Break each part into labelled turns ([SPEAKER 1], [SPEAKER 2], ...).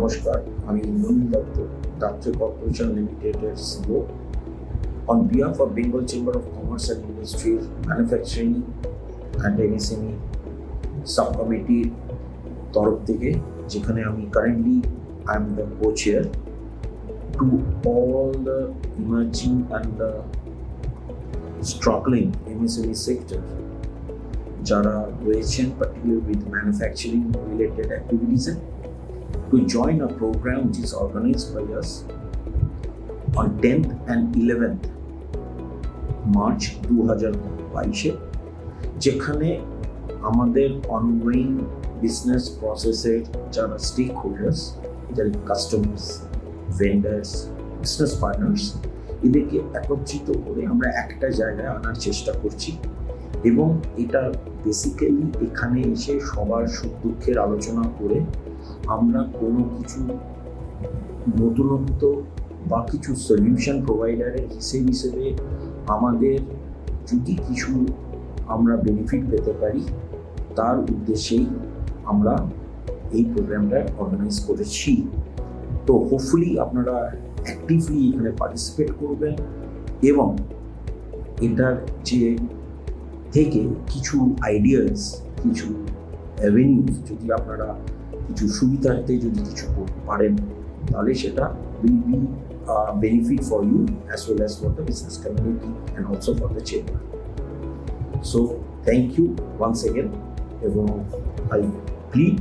[SPEAKER 1] নমস্কার, আমি Indranil Dutta, Datta Corporation Limited CEO. On behalf of Bengal Chamber of Commerce and Industry, Manufacturing and MSME Subcommittee তরফ থেকে, যেখানে আমি currently I am the co-chair, to all the emerging and the struggling MSME sector যারা রয়েছেন particularly with manufacturing related activities, to join a program which is organized by us on 10th and 11th March 2022, যেখানে আমাদের ongoing business প্রসেসের যারা stake holders, যারা customers, vendors, business partners, এদেরকে একত্রিত করে আমরা একটা জায়গায় আনার চেষ্টা করছি। এবং এটা বেসিক্যালি এখানে এসে সবার সুখ দুঃখের আলোচনা করে আমরা কোনো কিছু নতুনত্ব বা কিছু সলিউশন প্রোভাইডারের হিসেবে আমাদের যদি কিছু আমরা বেনিফিট পেতে পারি তার উদ্দেশ্যেই আমরা এই প্রোগ্রামটা অর্গানাইজ করেছি। তো হোপফুলি আপনারা অ্যাক্টিভলি এখানে পার্টিসিপেট করবেন এবং এটার যে থেকে কিছু আইডিয়াস, কিছু অ্যাভিনিউজ যদি আপনারা কিছু সুবিধার্থে যদি কিছু করতে পারেন তাহলে সেটা will be benefit for you as well as for the business community and also for the chamber. So thank you once again, এবং I plead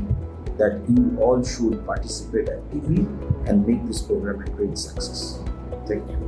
[SPEAKER 1] that you all should participate actively and make this program a great success. Thank you.